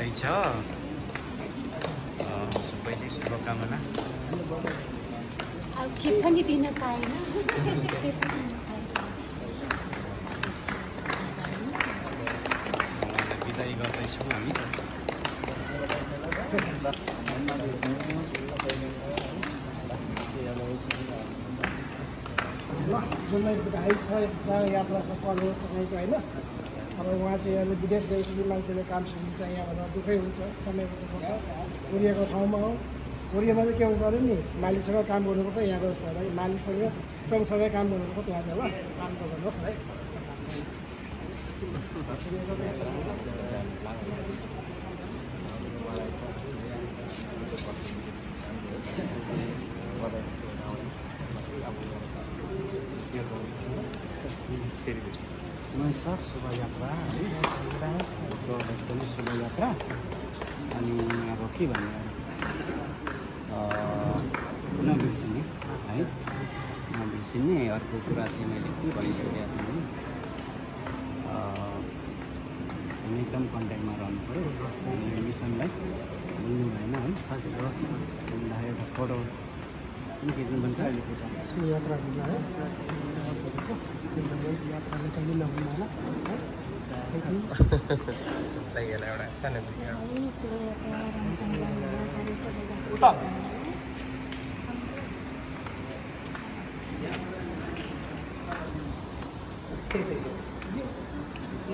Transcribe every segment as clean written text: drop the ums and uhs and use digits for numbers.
गर्दैछ। सबैले शुभकामना। खेप पनि दिन पाएन। बिदाई गर्दैछौँ हामी। जसलाई बधाई छ यात्रा सफल हो तपाईँको होइन। अब उहाँ चाहिँ अहिले विदेश गएपछि मान्छेले काम सुनिन्छ यहाँबाट दुःखै हुन्छ समयको दुःख कोरियाको ठाउँमा हो। कोरियामा चाहिँ के हुन्छ अरे नि मालिकसँग काम गर्नुपर्छ यहाँ गएर मालिकसँग सँगसँगै काम गर्नुपर्छ त्यहाँ चाहिँ ल काम गर्नुहोस् है। सर शुभयात्रा एकदमै शुभयात्रा। अनि अब के भन्ने नबिर्सिने है नबिर्सिने अर्को कुरा चाहिँ मैले के भनिरहेको थिएँ हामी एकदम कन्ट्याक्टमा रहनु पऱ्यो मिसनलाई भुल्नु भएन है। हजुर एउटा फोटो पनि खिच्नु भन्छ यात्रा हुन्छ है यात्राले कहिले नहुनु होला एउटा सानो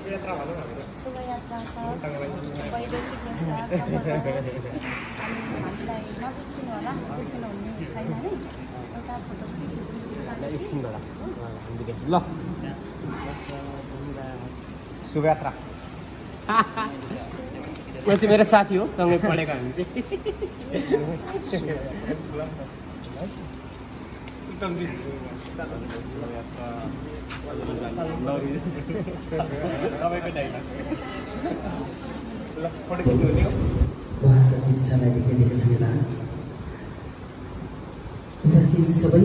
शुभयात्रा हामीलाई नबिर्सिनु होला बिर्सिनु हुने छैन है। एउटा फोटो एकछिन ल शुभयात्रा। म चाहिँ मेरो साथी हो सँगै पढेको हामी चाहिँ महासचिव सरलाई धेरै धेरै धन्यवाद। उपस्थित सबै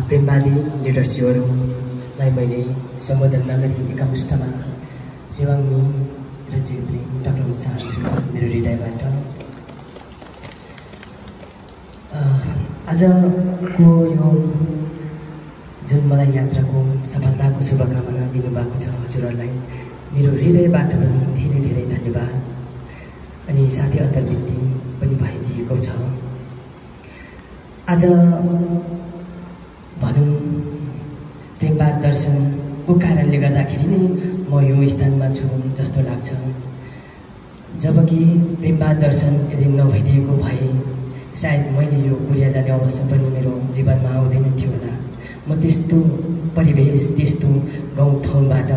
प्रेमवादी लिडरसिपहरूलाई मैले सम्बोधन नगरी एकामुष्टमा सेवाङ्मी र प्रेम टक्राउन चाहन्छु मेरो हृदयबाट। आजको यो जुन मलाई यात्राको सफलताको शुभकामना दिनुभएको छ हजुरहरूलाई मेरो हृदयबाट पनि धेरै धेरै धन्यवाद। अनि साथै अन्तर्वृत्ति पनि भइदिएको छ। आज भनौँ प्रेमवाद दर्शनको कारणले गर्दाखेरि नै म यो स्थानमा छु जस्तो लाग्छ। जबकि प्रेमवाद दर्शन यदि नभइदिएको भए सायद मैले यो कोरिया जाने अवसर पनि मेरो जीवनमा आउँदैन थियो होला। म त्यस्तो परिवेश त्यस्तो गाउँठाउँबाट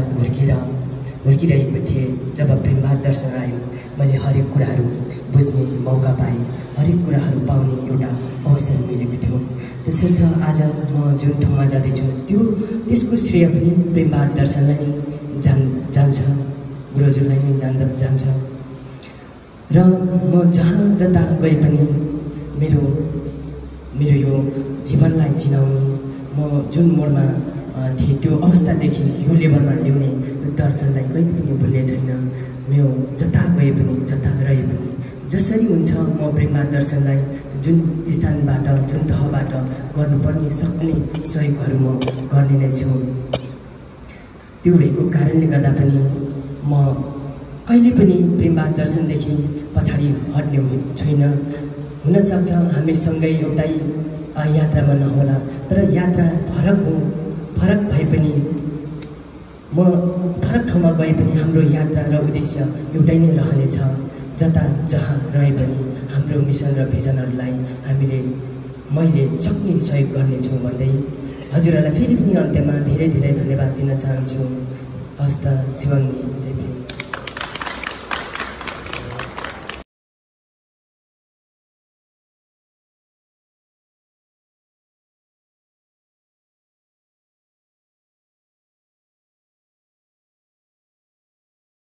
हुर्किरहेको थिएँ। जब प्रेमवाद दर्शन आयो मैले हरेक कुराहरू बुझ्ने मौका पाएँ, हरेक कुराहरू पाउने एउटा अवसर मिलेको थियो। त्यसर्थ आज म जुन ठाउँमा जाँदैछु त्यसको श्रेय पनि प्रेमवाद दर्शनलाई नै जान्छ, गुरुजुलाई नै जान्छ। र म जहाँ जता गए पनि मेरो यो जीवनलाई चिनाउने म जुन मोडमा थिएँ त्यो अवस्थादेखि यो लेभलमा ल्याउने दर्शनलाई कहिले पनि भुल्ने छैन। म जता गए पनि जता रहे पनि जसरी हुन्छ म प्रेमवाद दर्शनलाई जुन स्थानबाट जुन तहबाट गर्नुपर्ने सक्ने सहयोगहरू म गर्ने नै छु। त्यो भएको कारणले गर्दा पनि म कहिले पनि प्रेमवाद दर्शनदेखि पछाडि हट्ने छुइनँ। हुनसक्छ हामी सँगै एउटै यात्रामा नहोला तर यात्रा फरक भए पनि म फरक ठाउँमा गए पनि हाम्रो यात्रा र उद्देश्य एउटै नै रहनेछ। जता जहाँ रहे पनि हाम्रो मिसन र भिजनहरूलाई मैले सक्ने सहयोग गर्नेछु भन्दै हजुरहरूलाई फेरि पनि अन्त्यमा धेरै धेरै धन्यवाद दिन चाहन्छु। हस्त शिवाङ्गी जय